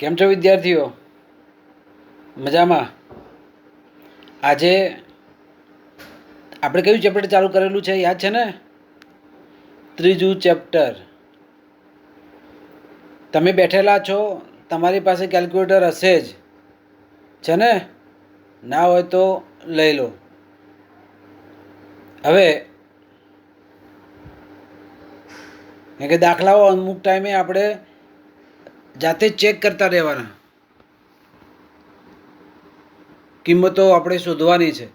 કેમ છો વિદ્યાર્થીઓ? મજામાં? આજે આપણે કયું ચેપ્ટર ચાલુ કરેલું છે યાદ છે ને? ત્રીજું ચેપ્ટર. તમે બેઠેલા છો, તમારી પાસે કેલ્ક્યુલેટર હશે જ, છે ને? ના હોય તો લઈ લો. હવે કે દાખલાઓ અમુક ટાઈમે આપણે જાતે ચેક કરતા રહેવાના, કિંમતો આપણે શોધવાની છે.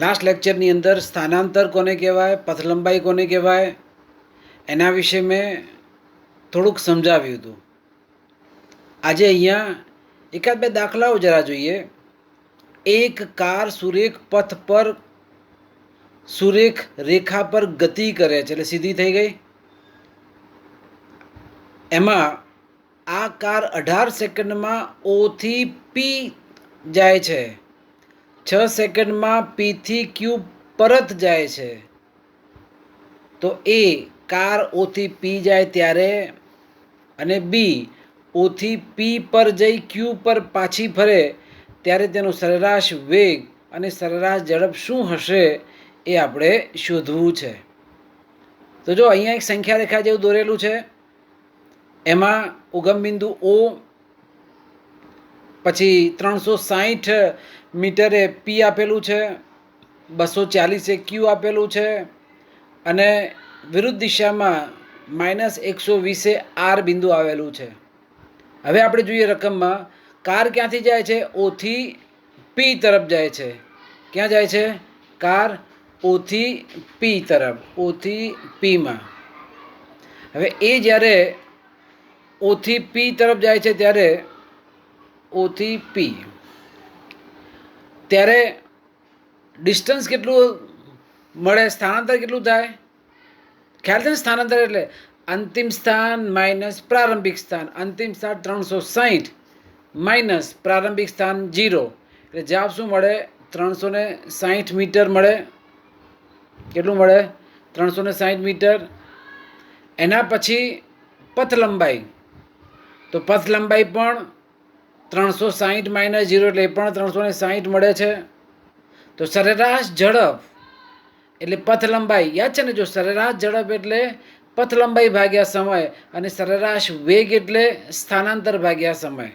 લાસ્ટ લેક્ચરની અંદર સ્થાનાંતર કોને કહેવાય, પથલંબાઈ કોને કહેવાય, એના વિશે મેં થોડુંક સમજાવ્યું હતું. આજે અહીંયા એકાદ બે દાખલાઓ જરા જોઈએ. એક કાર સુરેખ પથ પર સુરેખ રેખા પર ગતિ કરે છે, એટલે સીધી થઈ ગઈ. એમાં આ કાર 18 સેકન્ડમાં ઓથી પી જાય છે, 6 સેકન્ડમાં પીથી ક્યુ પરત જાય છે. તો એ કાર ઓથી પી જાય ત્યારે, અને બી ઓથી પી પર જઈ ક્યુ પર પાછી ફરે ત્યારે તેનો સરેરાશ વેગ અને સરેરાશ ઝડપ શું હશે એ આપણે શોધવું છે. તો જો અહીંયા એક સંખ્યા રેખા જેવું દોરેલું છે. એમાં ઉગમ બિંદુ ઓ, પછી 360 મીટરે પી આપેલું છે, 240 ક્યુ આપેલું છે, અને વિરુદ્ધ દિશામાં -120 આર બિંદુ આવેલું છે. હવે આપણે જોઈએ રકમમાં, કાર ક્યાંથી જાય છે? ઓથી પી તરફ જાય છે. ક્યાં જાય છે? કાર ઓથી પી તરફ, ઓથી પીમાં. હવે એ જ્યારે ઓથી પી તરફ જાય છે ત્યારે ઓથી પી, ત્યારે ડિસ્ટન્સ કેટલું મળે? સ્થાનાંતર કેટલું થાય? ખ્યાલ છે ને? સ્થાનાંતર એટલે અંતિમ સ્થાન માઇનસ પ્રારંભિક સ્થાન. અંતિમ સ્થાન 360 માઇનસ પ્રારંભિક સ્થાન 0, એટલે જવાબ શું મળે? 360 મીટર મળે. કેટલું મળે? 360 મીટર. એના પછી પથ લંબાઈ, તો પથ લંબાઈ પણ 360 માઇનસ 0, એટલે એ પણ 360 મળે છે. તો સરેરાશ ઝડપ એટલે પથ લંબાઈ યાદ છે ને? જો સરેરાશ ઝડપ એટલે પથ લંબાઈ ભાગ્યા સમય, અને સરેરાશ વેગ એટલે સ્થાનાંતર ભાગ્યા સમય.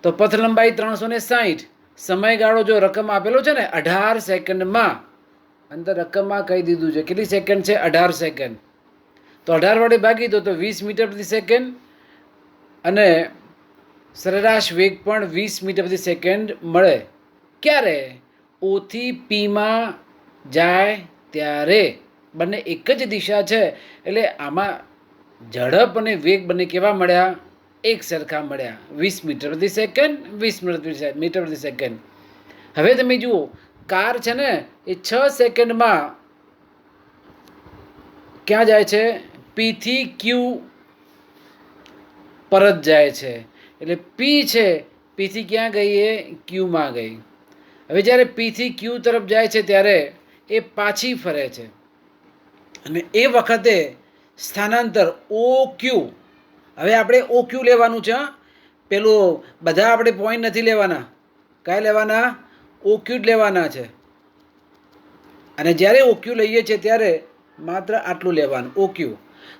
તો પથ લંબાઈ 360, સમયગાળો જો રકમ આપેલો છે ને 18 સેકન્ડમાં, અંદર રકમમાં કહી દીધું છે કેટલી સેકન્ડ છે? 18 સેકન્ડ. તો 18 વડે ભાગી દો તો 20 મીટર પ્રતિ સેકન્ડ, અને સરેરાશ વેગ પણ 20 મીટર પ્રતિ સેકન્ડ મળે. ક્યારે? ઓથી પીમાં જાય ત્યારે. બંને એક જ દિશા છે, એટલે આમાં ઝડપ અને વેગ બંને કેવા મળ્યા? એક સરખા મળ્યા. 20 મીટર પ્રતિ સેકન્ડ, 20 મીટર પ્રતિ સેકન્ડ. હવે તમે જુઓ, કાર છે ને એ 6 સેકન્ડમાં ક્યાં જાય છે? પીથી ક્યુ પરત જાય છે. એટલે પી છે, પીથી ક્યાં ગઈ? એ ક્યુમાં ગઈ. હવે જ્યારે પીથી ક્યુ તરફ જાય છે ત્યારે એ પાછી ફરે છે, અને એ વખતે સ્થાનાંતર ઓ ક્યુ. હવે આપણે ઓ ક્યુ લેવાનું છે. પેલું બધા આપણે પોઈન્ટ નથી લેવાના. કયા લેવાના? ઓ ક્યુ જ લેવાના છે. અને જ્યારે ઓ ક્યુ લઈએ છીએ ત્યારે માત્ર આટલું લેવાનું, ઓ ક્યુ.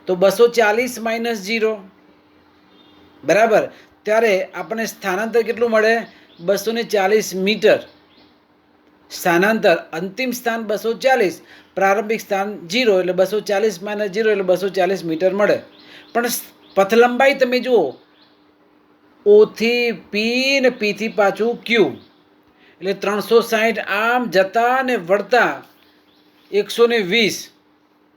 તો 240 માઇનસ 0 બરાબર, ત્યારે આપણને સ્થાનાંતર કેટલું મળે? 240 મીટર. સ્થાનાંતર અંતિમ સ્થાન 240, પ્રારંભિક સ્થાન 0, એટલે 240 માઇનસ 0 એટલે 240 મીટર મળે. પણ પથ લંબાઈ તમે જુઓ, ઓથી પી ને પીથી પાછું ક્યુ, એટલે 360 આમ જતા ને વળતા 120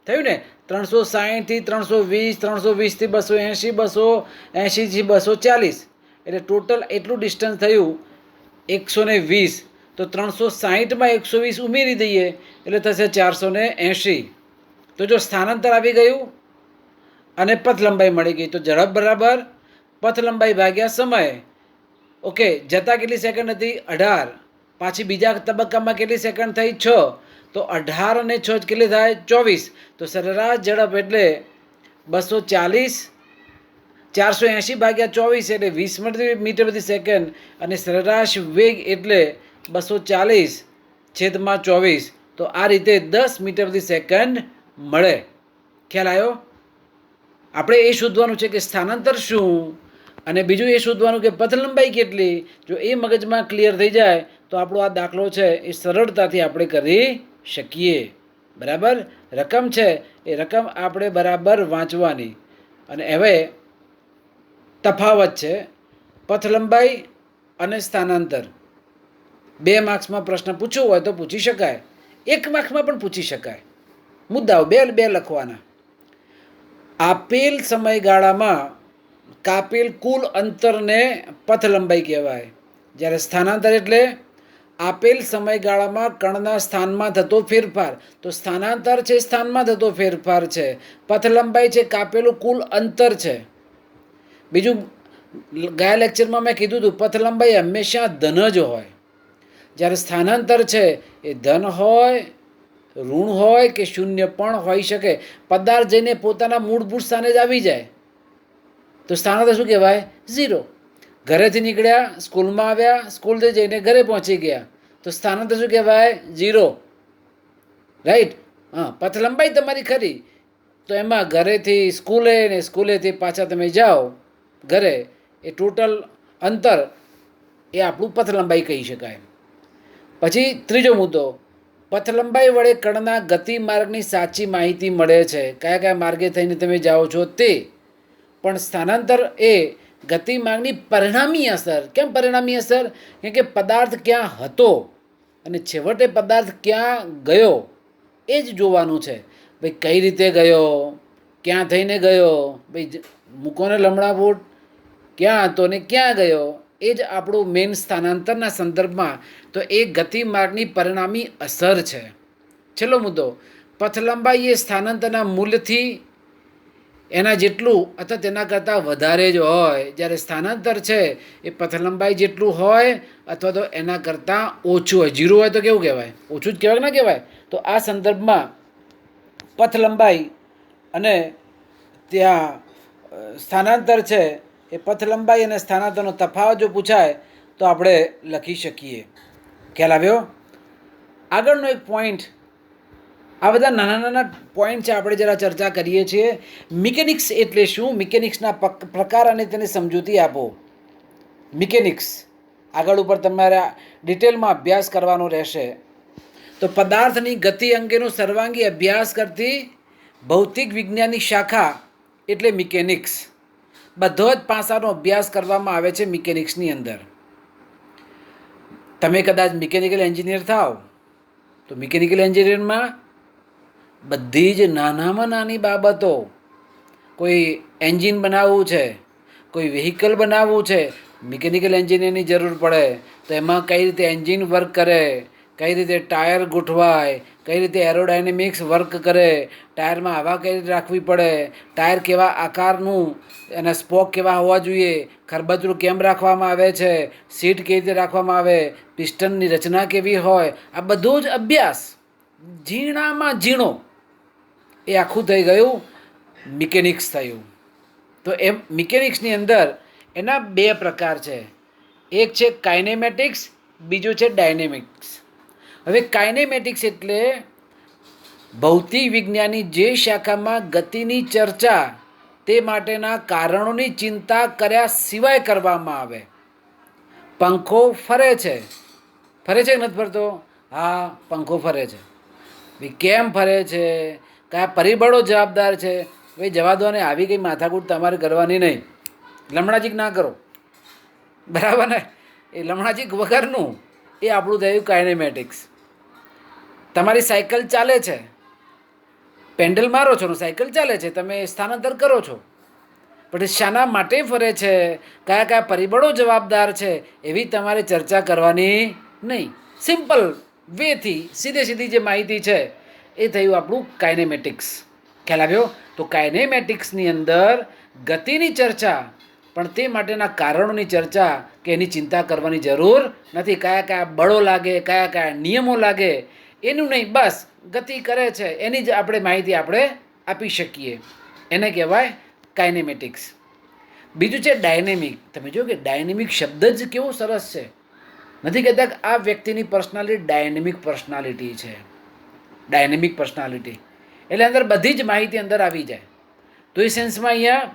થયું ને? 360 થી 320, 320 થી 280, 280 થી 240, એટલે ટોટલ એટલું ડિસ્ટન્સ થયું 120. તો 360માં 120 ઉમેરી દઈએ એટલે થશે 480. તો જો સ્થાનાંતર આવી ગયું અને પથ લંબાઈ મળી ગઈ, તો ઝડપ બરાબર પથ લંબાઈ ભાગ્યા સમય. ઓકે, જતા કેટલી સેકન્ડ હતી? 18. પાછી બીજા તબક્કામાં કેટલી સેકન્ડ થઈ? 6. તો 18 અને 6 કેટલી થાય? 24. તો સરેરાશ ઝડપ એટલે 240 480 ભાગ્યા 24 એટલે 20 મીટર પ્રતિ સેકન્ડ અને સરેરાશ વેગ એટલે 240/24. તો આ રીતે 10 મીટર પ્રતિ સેકન્ડ મળે. ખ્યાલ આવ્યો? આપણે એ શોધવાનું છે કે સ્થાનાંતર શું અને બીજું એ શોધવાનું કે પથ લંબાઈ કેટલી. જો એ મગજમાં ક્લિયર થઈ જાય તો આપણો આ દાખલો છે એ સરળતાથી આપણે કરી શકીએ. બરાબર? રકમ છે એ રકમ આપણે બરાબર વાંચવાની. અને હવે તફાવત છે પથ લંબાઈ અને સ્થાનાંતર. 2 માર્ક્સમાં પ્રશ્ન પૂછવો હોય તો પૂછી શકાય, 1 માર્ક્સમાં પણ પૂછી શકાય. મુદ્દાઓ બે લખવાના. આપેલ સમયગાળામાં કાપેલ કુલ અંતરને પથ લંબાઈ કહેવાય. જ્યારે સ્થાનાંતર એટલે આપેલ સમયગાળામાં કણના સ્થાનમાં થતો ફેરફાર. તો સ્થાનાંતર છે સ્થાનમાં થતો ફેરફાર છે, પથ લંબાઈ છે કાપેલું કુલ અંતર છે. બીજું, ગયા લેક્ચરમાં મેં કીધું હતું પથ લંબાઈ હંમેશા ધન જ હોય, જ્યારે સ્થાનાંતર છે એ ધન હોય, ઋણ હોય કે શૂન્ય પણ હોઈ શકે. પદાર્થ જઈને પોતાના મૂળભૂત સ્થાને જ આવી જાય તો સ્થાનાંતર શું કહેવાય? 0. ઘરેથી નીકળ્યા, સ્કૂલમાં આવ્યા, સ્કૂલથી જઈને ઘરે પહોંચી ગયા તો સ્થાનાંતર શું કહેવાય? 0. રાઈટ? હા, પથ લંબાઈ તમારી ખરી. તો એમાં ઘરેથી સ્કૂલે ને સ્કૂલેથી પાછા તમે જાઓ ઘરે, એ ટોટલ અંતર એ આપણું પથ લંબાઈ કહી શકાય. પછી ત્રીજો મુદ્દો, પથ લંબાઈ વડે કણના ગતિ માર્ગની સાચી માહિતી મળે છે. કયા કયા માર્ગે થઈને તમે જાઓ છો તે. પણ સ્થાનાંતર એ ગતિ માર્ગની પરિણામી અસર. કેમ પરિણામી અસર? કેમ કે પદાર્થ ક્યાં હતો અને છેવટે પદાર્થ ક્યાં ગયો એ જ જોવાનું છે. ભાઈ કઈ રીતે ગયો, ક્યાં થઈને ગયો, ભાઈ મૂકોને લમણા બૂટ ક્યાં હતો ને ક્યાં ગયો, એ જ આપણું મેઇન સ્થાનાંતરના સંદર્ભમાં. તો એ ગતિ માર્ગની પરિણામી અસર છે. છેલ્લો મુદ્દો, પથ લંબાઈ એ સ્થાનાંતરના મૂલ્યથી એના જેટલું અથવા તેના કરતાં વધારે જ હોય, જ્યારે સ્થાનાંતર છે એ પથ લંબાઈ જેટલું હોય અથવા તો એના કરતાં ઓછું હોય. 0 હોય તો કેવું કહેવાય? ઓછું જ કહેવાય ના કહેવાય? તો આ સંદર્ભમાં પથ લંબાઈ અને ત્યાં સ્થાનાંતર છે એ પથ લંબાઈ અને સ્થાનાંતરનો તફાવત જો પૂછાય તો આપણે લખી શકીએ. ખ્યાલ આવ્યો? આગળનો એક પોઈન્ટ, આ બધા નાના નાના પોઈન્ટ છે, આપણે જરા ચર્ચા કરીએ છીએ. મિકેનિક્સ એટલે શું? મિકેનિક્સના પ્રકાર અને તેની સમજૂતી આપો. મિકેનિક્સ આગળ ઉપર તમારે ડિટેલમાં અભ્યાસ કરવાનો રહેશે. તો પદાર્થની ગતિ અંગેનો સર્વાંગી અભ્યાસ કરતી ભૌતિક વિજ્ઞાનની શાખા એટલે મિકેનિક્સ. બધો જ પાસાનો અભ્યાસ કરવામાં આવે છે મિકેનિક્સની અંદર. તમે કદાચ મિકેનિકલ એન્જિનિયર થાવ તો મિકેનિકલ એન્જિનિયરમાં બધી જ નાનામાં નાની બાબતો, કોઈ એન્જિન બનાવવું છે, કોઈ વ્હીકલ બનાવવું છે, મિકેનિકલ એન્જિનિયરની જરૂર પડે. તો એમાં કઈ રીતે એન્જિન વર્ક કરે, કઈ રીતે ટાયર ગોઠવાય, કઈ રીતે એરોડાયનેમિક્સ વર્ક કરે, ટાયરમાં હવા કઈ રીતે રાખવી પડે, ટાયર કેવા આકારનું, એના સ્પોક કેવા હોવા જોઈએ, ખરબચડું કેમ રાખવામાં આવે છે, સીટ કેવી રીતે રાખવામાં આવે, પિસ્ટનની રચના કેવી હોય, આ બધો જ અભ્યાસ ઝીણામાં ઝીણો એ આખું થઈ ગયું મિકેનિક્સ થયું. તો એમ મિકેનિક્સની અંદર એના 2 પ્રકાર છે. એક છે કાઇનેમેટિક્સ, બીજું છે ડાયનેમિક્સ. હવે કાઇનેમેટિક્સ એટલે ભૌતિક વિજ્ઞાનની જે શાખામાં ગતિની ચર્ચા તે માટેના કારણોની ચિંતા કર્યા સિવાય કરવામાં આવે. પંખો ફરે છે, ફરે છે કે નથી ફરતો? હા, પંખો ફરે છે. ભાઈ કેમ ફરે છે, કયા પરિબળો જવાબદાર છે? ભાઈ જવા દો ને, આવી કંઈ માથાકૂટ તમારે કરવાની નહીં. લમણાજીક ના કરો, બરાબર ને? એ લમણાજીક વગરનું એ આપણું થયું કાઇનેમેટિક્સ. તમારી સાયકલ ચાલે છે, પેન્ડલ મારો છો, સાયકલ ચાલે છે, તમે સ્થાનાંતર કરો છો, પણ શાના માટે ફરે છે, કયા કયા પરિબળો જવાબદાર છે, એવી તમારે ચર્ચા કરવાની નહીં. સિમ્પલ વેથી સીધી જે માહિતી છે એ થયું આપણું કાઇનેમેટિક્સ. ખ્યાલ આવ્યો? તો કાઇનેમેટિક્સની અંદર ગતિની ચર્ચા, પણ તે માટેના કારણોની ચર્ચા કે એની ચિંતા કરવાની જરૂર નથી. કયા કયા બળો લાગે, કયા કયા નિયમો લાગે એનું નહીં, બસ ગતિ કરે છે એની જ આપણે માહિતી આપણે આપી શકીએ. એને કહેવાય કાઇનેમેટિક્સ. બીજું છે ડાયનેમિક. તમે જો કે ડાયનેમિક શબ્દ જ કેવો સરસ છે. નથી કહેતા કે આ વ્યક્તિની પર્સનાલિટી ડાયનેમિક પર્સનાલિટી છે. ડાયનેમિક પર્સનાલિટી એટલે અંદર બધી જ માહિતી અંદર આવી જાય. તો એ સેન્સમાં અહીંયા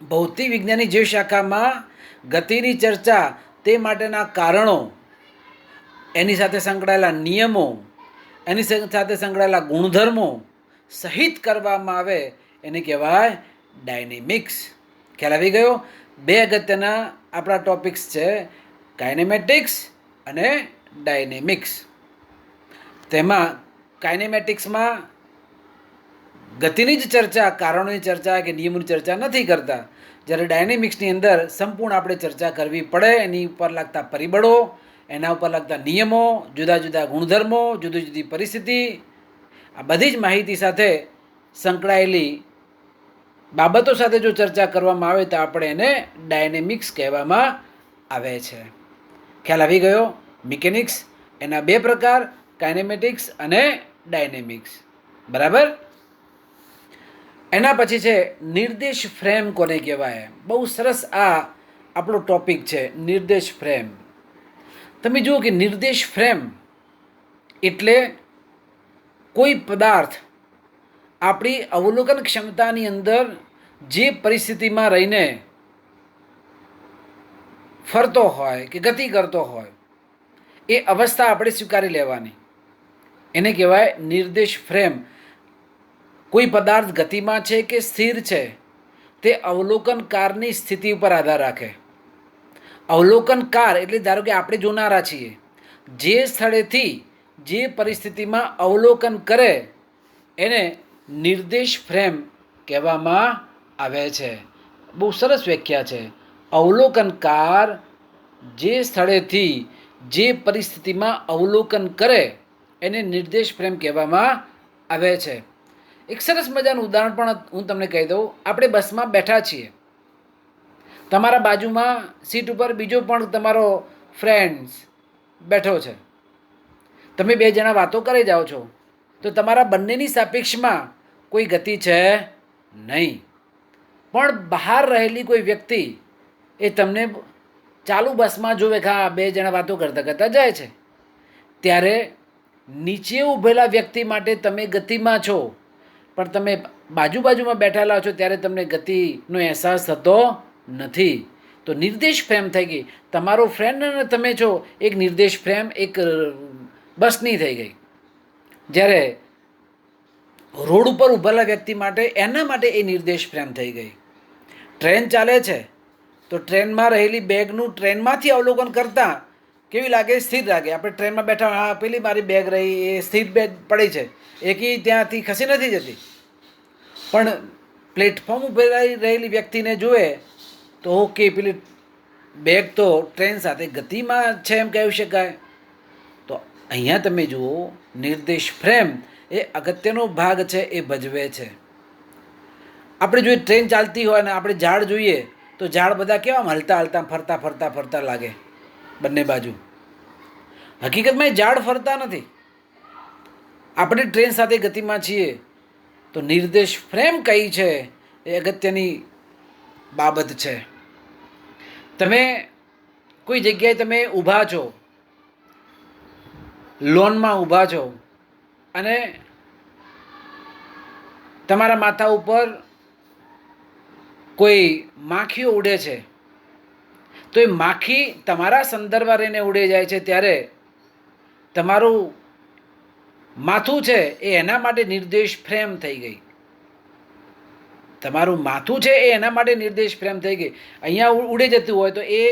ભૌતિક વિજ્ઞાનની જે શાખામાં ગતિની ચર્ચા, તે માટેના કારણો, એની સાથે સંકળાયેલા નિયમો, એની સાથે સંકળાયેલા ગુણધર્મો સહિત કરવામાં આવે એને કહેવાય ડાયનેમિક્સ. ખ્યાલ આવી ગયો? બે અગત્યના આપણા ટોપિક્સ છે, કાઇનેમેટિક્સ અને ડાયનેમિક્સ. તેમાં કાઇનેમેટિક્સમાં ગતિની જ ચર્ચા, કારણોની ચર્ચા કે નિયમોની ચર્ચા નથી કરતા, જ્યારે ડાયનેમિક્સની અંદર સંપૂર્ણ આપણે ચર્ચા કરવી પડે. એની ઉપર લાગતા પરિબળો, એના ઉપર લાગતા નિયમો, જુદા જુદા ગુણધર્મો, જુદી જુદી પરિસ્થિતિ, આ બધી જ માહિતી સાથે સંકળાયેલી બાબતો સાથે જો ચર્ચા કરવામાં આવે તો આપણે એને ડાયનેમિક્સ કહેવામાં આવે છે. ખ્યાલ આવી ગયો? મિકેનિક્સ એના બે પ્રકાર, કાઇનેમેટિક્સ અને ડાયનેમિક્સ. બરાબર. એના પછી છે નિર્દેશ ફ્રેમ કોને કહેવાય. બહુ સરસ આ આપણો ટોપિક છે, નિર્દેશ ફ્રેમ. તમે જુઓ કે નિર્દેશ ફ્રેમ એટલે કોઈ પદાર્થ આપણી અવલોકન ક્ષમતાની અંદર જે પરિસ્થિતિમાં રહીને ફરતો હોય કે ગતિ કરતો હોય, એ અવસ્થા આપણે સ્વીકારી લેવાની, એને કહેવાય નિર્દેશ ફ્રેમ. કોઈ પદાર્થ ગતિમાં છે કે સ્થિર છે, તે અવલોકનકારની સ્થિતિ ઉપર આધાર રાખે. અવલોકનકાર એટલે ધારો કે આપણે જોનારા છીએ, જે સ્થળેથી જે પરિસ્થિતિમાં અવલોકન કરે એને નિર્દેશ ફ્રેમ કહેવામાં આવે છે. બહુ સરસ વ્યાખ્યા છે. અવલોકનકાર જે સ્થળેથી જે પરિસ્થિતિમાં અવલોકન કરે એને નિર્દેશ ફ્રેમ કહેવામાં આવે છે. એક સરસ મજાનું ઉદાહરણ પણ હું તમને કહી દઉં. આપણે બસમાં બેઠા છીએ, તમારા બાજુમાં સીટ ઉપર બીજો પણ તમારો ફ્રેન્ડ્સ બેઠો છે, તમે બે જણા વાતો કરી જાઓ છો, તો તમારા બંનેની સાપેક્ષમાં કોઈ ગતિ છે નહીં. પણ બહાર રહેલી કોઈ વ્યક્તિ એ તમને ચાલુ બસમાં જોવે કે હા બે જણા વાતો કરતા કરતા જાય છે, ત્યારે નીચે ઊભેલા વ્યક્તિ માટે તમે ગતિમાં છો, પણ તમે બાજુમાં બેઠેલા છો ત્યારે તમને ગતિનો અહેસાસ થતો નથી. તો નિર્દેશ ફ્રેમ થઈ ગઈ. તમારો ફ્રેન્ડ અને તમે છો, એક નિર્દેશ ફ્રેમ એક બસની થઈ ગઈ. જ્યારે રોડ ઉપર ઊભેલા વ્યક્તિ માટે એના માટે એ નિર્દેશ ફ્રેમ થઈ ગઈ. ટ્રેન ચાલે છે તો ટ્રેનમાં રહેલી બેગનું ટ્રેનમાંથી અવલોકન કરતાં કેવી લાગે? સ્થિર લાગે. આપણે ટ્રેનમાં બેઠા, હા પેલી મારી બેગ રહી, એ સ્થિર બેગ પડી છે, એકી ત્યાંથી ખસી નથી જતી. પણ પ્લેટફોર્મ ઉપર રહેલી વ્યક્તિને જુએ તો ઓકે, પેલી બેગ તો ટ્રેન સાથે ગતિમાં છે એમ કહી શકાય. તો અહીંયા તમે જુઓ નિર્દેશ ફ્રેમ એ અગત્યનો ભાગ છે, એ ભજવે છે. આપણે જોઈએ ટ્રેન ચાલતી હોય ને આપણે ઝાડ જોઈએ તો ઝાડ બધા કેવા હલતા હલતા ફરતા ફરતા ફરતા લાગે બંને બાજુ. હકીકતમાં એ ઝાડ ફરતા નથી, આપણે ટ્રેન સાથે ગતિમાં છીએ. તો નિર્દેશ ફ્રેમ કઈ છે એ અગત્યની બાબત છે. તમે કોઈ જગ્યાએ તમે ઊભા છો, લોનમાં ઊભા છો અને તમારા માથા ઉપર કોઈ માખીઓ ઉડે છે, તો એ માખી તમારા સંદર્ભમાં રહીને ઉડે જાય છે, ત્યારે તમારું માથું છે એ એના માટે નિર્દેશ ફ્રેમ થઈ ગઈ. તમારું માથું છે એ એના માટે નિર્દેશ ફ્રેમ થઈ ગઈ. અહીંયા ઉડે જતું હોય તો એ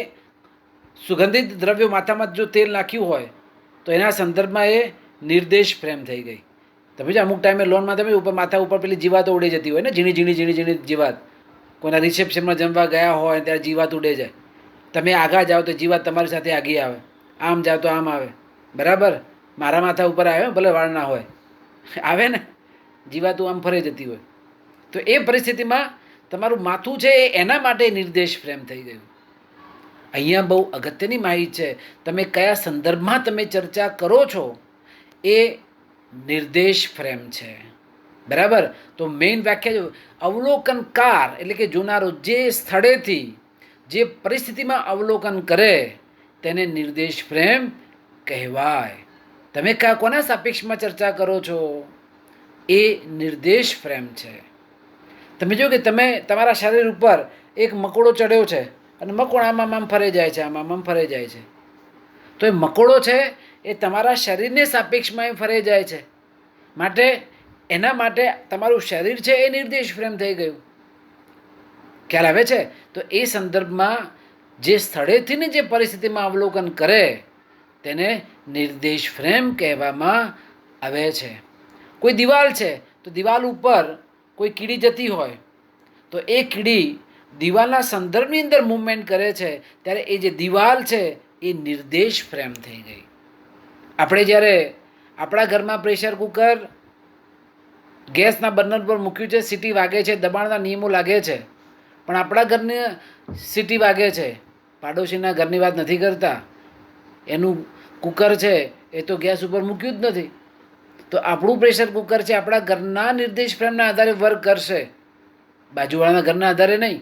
સુગંધિત દ્રવ્યો માથામાં જો તેલ નાખ્યું હોય તો એના સંદર્ભમાં એ નિર્દેશ ફ્રેમ થઈ ગઈ. તમે જો અમુક ટાઈમે લોનમાં તમે ઉપર માથા ઉપર પેલી જીવાતો ઉડી જતી હોય ને, ઝીણી ઝીણી ઝીણી ઝીણી જીવાત, કોઈના રિસેપ્શનમાં જમવા ગયા હોય ત્યારે જીવાત ઉડે જાય. તમે આગળ જાઓ તો જીવાત તમારી સાથે આગી આવે, આમ જાઓ તો આમ આવે. બરાબર? મારા માથા ઉપર આવે, ભલે વાળ ના હોય, આવે ને, જીવાતું આમ ફરે જતી હોય. તો એ પરિસ્થિતિમાં તમારું માથું છે એ એના માટે નિર્દેશ ફ્રેમ થઈ ગયું. અહીંયા બહુ અગત્યની માહિતી છે. તમે કયા સંદર્ભમાં તમે ચર્ચા કરો છો એ નિર્દેશ ફ્રેમ છે. બરાબર. તો મેઇન વ્યાખ્યા અવલોકનકાર એટલે કે જોનારો જે સ્થળેથી જે પરિસ્થિતિમાં અવલોકન કરે તેને નિર્દેશ ફ્રેમ કહેવાય. તમે કોના સાપેક્ષમાં ચર્ચા કરો છો? એ નિર્દેશ ફ્રેમ છે. તમે જો કે તમે તમારા શરીર ઉપર એક મકોડો ચડ્યો છે અને મકોડો આમ ફરે જાય છે, આમ ફરે જાય છે. તો એ મકોડો છે એ તમારા શરીરને સાપેક્ષમાં એ ફરે જાય છે. માટે એના માટે તમારું શરીર છે એ નિર્દેશ ફ્રેમ થઈ ગયું. ખ્યાલ આવે છે? તો એ સંદર્ભમાં જે સ્થળેથી ને જે પરિસ્થિતિમાં અવલોકન કરે તેને નિર્દેશ ફ્રેમ કહેવામાં આવે છે. કોઈ દિવાલ છે તો દિવાલ ઉપર કોઈ કીડી જતી હોય તો એ કીડી દિવાલના સંદર્ભની અંદર મૂવમેન્ટ કરે છે ત્યારે એ જે દિવાલ છે એ નિર્દેશ ફ્રેમ થઈ ગઈ. આપણે જ્યારે આપણા ઘરમાં પ્રેશર કુકર ગેસના બર્નર પર મૂક્યું છે, સીટી વાગે છે, દબાણના નિયમો લાગે છે, પણ આપણા ઘરને સીટી વાગે છે, પાડોશીના ઘરની વાત નથી કરતા. એનું કુકર છે એ તો ગેસ ઉપર મૂક્યું જ નથી. તો આપણું પ્રેશર કુકર છે આપણા ઘરના નિર્દેશ ફ્રેમના આધારે વર્ક કરશે, બાજુવાળાના ઘરના આધારે નહીં.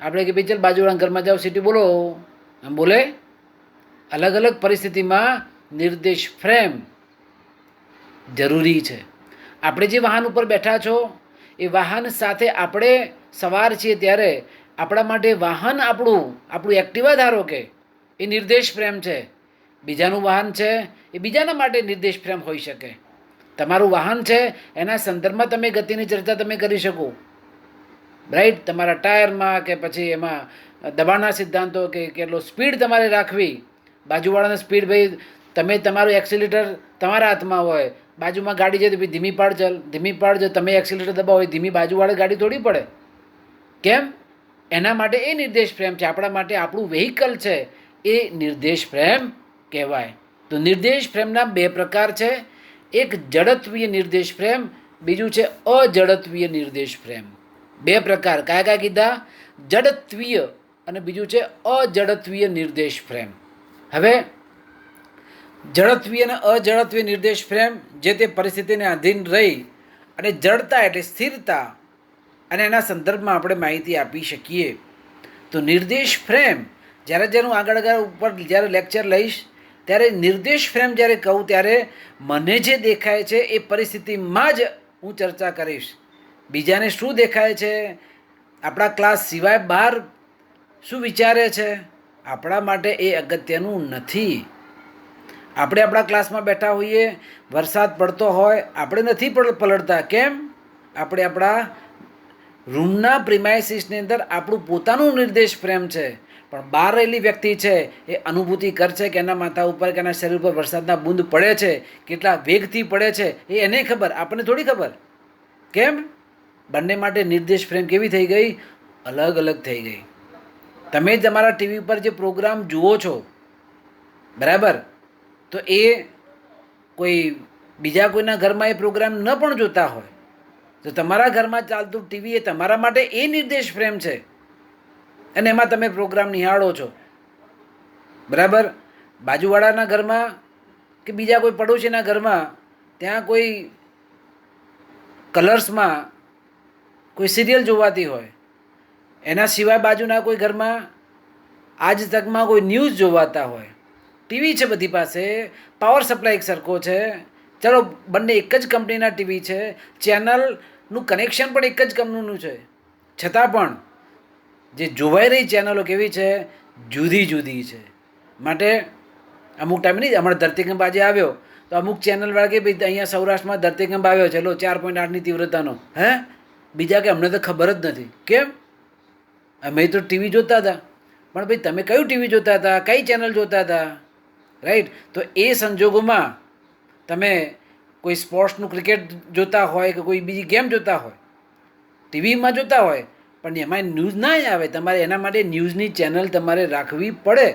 આપણે કે ભાઈ ચાલ બાજુવાળાના ઘરમાં જાઓ, સીટી બોલો, આમ બોલે. અલગ અલગ પરિસ્થિતિમાં નિર્દેશ ફ્રેમ જરૂરી છે. આપણે જે વાહન ઉપર બેઠા છો એ વાહન સાથે આપણે સવાર છીએ ત્યારે આપણા માટે વાહન આપણું એક્ટિવા ધારો કે એ નિર્દેશ ફ્રેમ છે. બીજાનું વાહન છે એ બીજાના માટે નિર્દેશ ફ્રેમ હોઈ શકે. તમારું વાહન છે એના સંદર્ભમાં તમે ગતિની ચર્ચા તમે કરી શકો, રાઈટ. તમારા ટાયરમાં કે પછી એમાં દબાણના સિદ્ધાંતો કે કેટલો સ્પીડ તમારે રાખવી, બાજુવાળાને સ્પીડ, ભાઈ તમે તમારું એક્સિલેટર તમારા હાથમાં હોય, બાજુમાં ગાડી છે તો ભાઈ ધીમી પાડ ચાલ, ધીમી પાડ. જો તમે એક્સિલેટર દબાવો ધીમી બાજુવાળી ગાડી થોડી પડે. કેમ? એના માટે એ નિર્દેશ ફ્રેમ છે. આપણા માટે આપણું વેહિકલ છે એ નિર્દેશ ફ્રેમ કહેવાય. તો નિર્દેશ ફ્રેમના બે પ્રકાર છે. એક જડત્વીય નિર્દેશ ફ્રેમ, બીજું છે અજડત્વીય નિર્દેશ ફ્રેમ. બે પ્રકાર કયા કયા કીધા? જડત્વીય અને બીજું છે અજડત્વીય નિર્દેશ ફ્રેમ. હવે જડત્વીય અને અજડત્વીય નિર્દેશ ફ્રેમ જે તે પરિસ્થિતિને આધીન રહી અને જડતા એટલે સ્થિરતા અને એના સંદર્ભમાં આપણે માહિતી આપી શકીએ. તો નિર્દેશ ફ્રેમ જ્યારે જ્યારે હું આગળ ઉપર જ્યારે લેક્ચર લઈશ ત્યારે નિર્દેશ ફ્રેમ જ્યારે કહું ત્યારે મને જે દેખાય છે એ પરિસ્થિતિમાં જ હું ચર્ચા કરીશ. બીજાને શું દેખાય છે, આપણા ક્લાસ સિવાય બહાર શું વિચારે છે, આપણા માટે એ અગત્યનું નથી. આપણે આપણા ક્લાસમાં બેઠા હોઈએ, વરસાદ પડતો હોય, આપણે નથી પલળતા. કેમ? આપણે આપણા રૂમના પ્રિમાઇસીસની અંદર આપણું પોતાનું નિર્દેશ ફ્રેમ છે, પણ બહાર રહેલી વ્યક્તિ છે એ અનુભૂતિ કરશે કે એના માથા ઉપર કે એના શરીર ઉપર વરસાદના બૂંદ પડે છે, કેટલા વેગથી પડે છે, એ એને ખબર, આપણને થોડી ખબર. કેમ? બંને માટે નિર્દેશ ફ્રેમ કેવી થઈ ગઈ? અલગ અલગ થઈ ગઈ. તમે તમારા ટીવી પર જે પ્રોગ્રામ જુઓ છો, બરાબર, તો એ કોઈ બીજા કોઈના ઘરમાં એ પ્રોગ્રામ ન પણ જોતા હોય તો તમારા ઘરમાં ચાલતું ટીવી એ તમારા માટે એ નિર્દેશ ફ્રેમ છે અને એમાં તમે પ્રોગ્રામ નિહાળો છો, બરાબર. બાજુવાળાના ઘરમાં કે બીજા કોઈ પડોશીના ઘરમાં ત્યાં કોઈ કલર્સમાં કોઈ સિરિયલ જોવાતી હોય, એના સિવાય બાજુના કોઈ ઘરમાં આજ તકમાં કોઈ ન્યૂઝ જોવાતા હોય, ટીવી છે બધી પાસે, પાવર સપ્લાય એક સરખો છે, ચલો બંને એક જ કંપનીના ટીવી છે, ચેનલનું કનેક્શન પણ એક જ કંપનીનું છે, છતાં પણ જે જોવાઈ રહી ચેનલો કેવી છે? જુદી જુદી છે. માટે અમુક ટાઈમ નહીં, હમણાં ધરતીકંપ આજે આવ્યો તો અમુક ચેનલવાળા કે ભાઈ અહીંયા સૌરાષ્ટ્રમાં ધરતીકંપ આવ્યો છે, લો 4.8ની તીવ્રતાનો. હે? બીજા કે અમને તો ખબર જ નથી. કેમ? અમે તો ટીવી જોતા હતા. પણ ભાઈ તમે કયું ટીવી જોતા હતા, કઈ ચેનલ જોતા હતા, રાઈટ? તો એ સંજોગોમાં તમે કોઈ સ્પોર્ટ્સનું ક્રિકેટ જોતા હોય કે કોઈ બીજી ગેમ જોતા હોય, ટીવીમાં જોતા હોય, પણ એમાં ન્યૂઝ ના આવે, તમારે એના માટે ન્યૂઝની ચેનલ તમારે રાખવી પડે,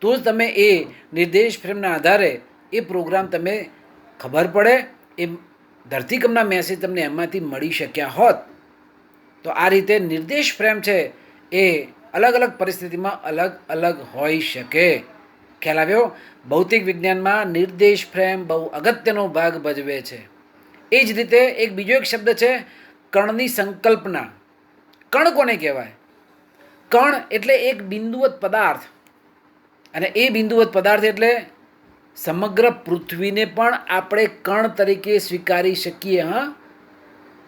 તો જ તમે એ નિર્દેશ ફ્રેમના આધારે એ પ્રોગ્રામ તમે ખબર પડે, એ ધરતીકંપના મેસેજ તમને એમાંથી મળી શક્યા હોત. તો આ રીતે નિર્દેશ ફ્રેમ છે એ અલગ અલગ પરિસ્થિતિમાં અલગ અલગ હોઈ શકે. ખ્યાલ આવ્યો? ભૌતિક વિજ્ઞાનમાં નિર્દેશ ફ્રેમ બહુ અગત્યનો ભાગ ભજવે છે. એ જ રીતે એક બીજો એક શબ્દ છે કણની સંકલ્પના. કણ કોને કહેવાય? કણ એટલે એક બિંદુવત પદાર્થ, અને એ બિંદુવત પદાર્થ એટલે સમગ્ર પૃથ્વીને પણ આપણે કણ તરીકે સ્વીકારી શકીએ. હા,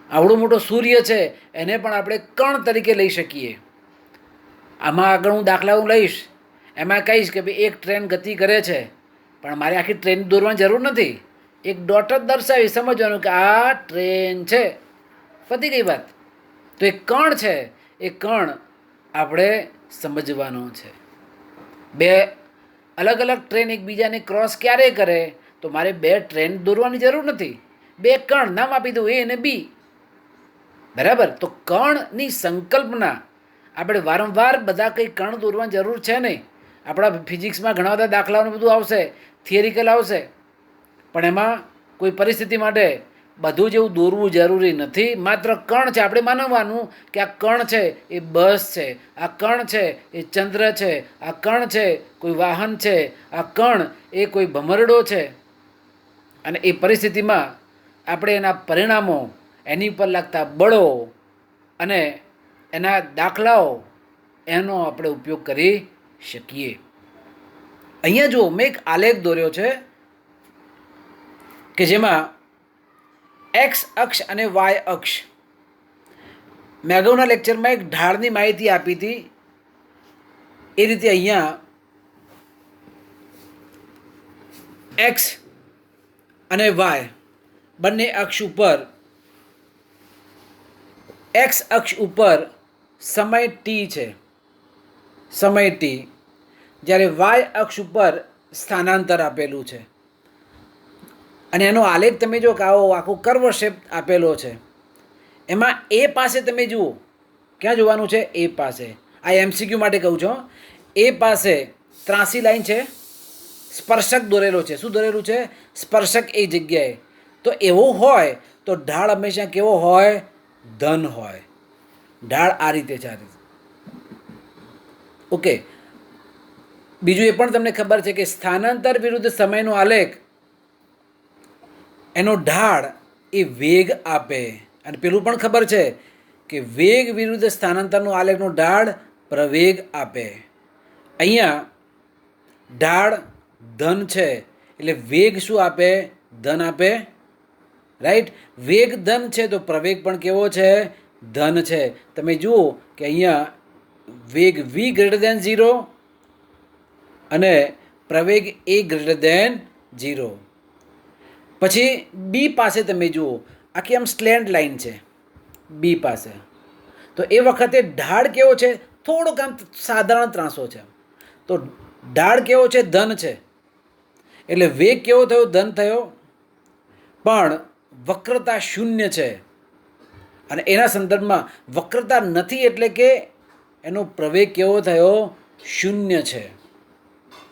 આવડો મોટો સૂર્ય છે એને પણ આપણે કણ તરીકે લઈ શકીએ. આમાં આગળ હું દાખલા લઈશ, એમાં કહીશ કે ભાઈ એક ટ્રેન ગતિ કરે છે, પણ મારે આખી ટ્રેન દોરવાની જરૂર નથી. એક ડોટ જ દર્શાવી સમજવાનું કે આ ટ્રેન છે, પતી ગઈ વાત. તો એ કણ છે, એ કણ આપણે સમજવાનો છે. બે અલગ અલગ ટ્રેન એકબીજાને ક્રોસ ક્યારે કરે? તો મારે બે ટ્રેન દોરવાની જરૂર નથી, બે કણ નામ આપી દઉં, એ અને બી. બરાબર? તો કણની સંકલ્પના આપણે વારંવાર બધા કંઈ કણ દોરવાની જરૂર છે નહીં. આપણા ફિઝિક્સમાં ઘણા બધા દાખલાઓનું બધું આવશે, થિયરિકલ આવશે, પણ એમાં કોઈ પરિસ્થિતિ માટે બધું જેવું દોરવું જરૂરી નથી. માત્ર કણ છે, આપણે માનવાનું કે આ કણ છે એ બસ છે, આ કણ છે એ ચંદ્ર છે, આ કણ છે કોઈ વાહન છે, આ કણ એ કોઈ ભમરડો છે. અને એ પરિસ્થિતિમાં આપણે એના પરિણામો, એની ઉપર લાગતા બળો અને એના દાખલાઓ, એનો આપણે ઉપયોગ કરી શકીએ. અહીંયા જુઓ, મેં એક આલેખ દોર્યો છે કે જેમાં એક્સ અક્ષ અને વાય અક્ષ, મેં અગાઉના લેક્ચરમાં એક ઢાળની માહિતી આપી હતી. એ રીતે અહીંયા એક્સ અને વાય બંને અક્ષ ઉપર, એક્સ અક્ષ ઉપર સમય ટી છે, સમય ટી, જ્યારે વાય અક્ષ ઉપર સ્થાનાંતર આપેલું છે. અને એનો આલેખ તમે જો કે આવો આખો કર્વ શેપ આપેલો છે. એમાં એ પાસે તમે જુઓ, ક્યાં જોવાનું છે? એ પાસે. આ એમસીક્યુ માટે કહું છું. એ પાસે ત્રાસી લાઈન છે, સ્પર્શક દોરેલો છે. શું દોરેલું છે? સ્પર્શક એ જગ્યાએ. તો એવું હોય તો ઢાળ હંમેશા કેવો હોય? ધન હોય. ઢાળ આ રીતે છે, આ રીતે. ઓકે. બીજું એ પણ તમને ખબર છે કે સ્થાનાંતર વિરુદ્ધ સમયનો આલેખ, એનો ઢાળ એ વેગ આપે. અને પેલું પણ ખબર છે કે વેગ વિરુદ્ધ સ્થાનાંતરનો આલેખનો ઢાળ પ્રવેગ આપે. અહીંયા ઢાળ ધન છે એટલે વેગ શું આપે? ધન આપે. રાઈટ? વેગ ધન છે તો પ્રવેગ પણ કેવો છે? ધન છે. તમે જુઓ કે અહીંયા વેગ v ગ્રેટર દેન 0 અને પ્રવેગ a ગ્રેટર દેન 0. પછી બી પાસે તમે જુઓ, આખી આમ સ્લેન્ટ લાઈન છે બી પાસે. તો એ વખતે ઢાળ કેવો છે? થોડોક આમ સાધારણ ત્રાસો છે. તો ઢાળ કેવો છે? ધન છે. એટલે વેગ કેવો થયો? ધન થયો. પણ વક્રતા શૂન્ય છે. અને એના સંદર્ભમાં વક્રતા નથી એટલે કે એનો પ્રવેગ કેવો થયો? શૂન્ય છે.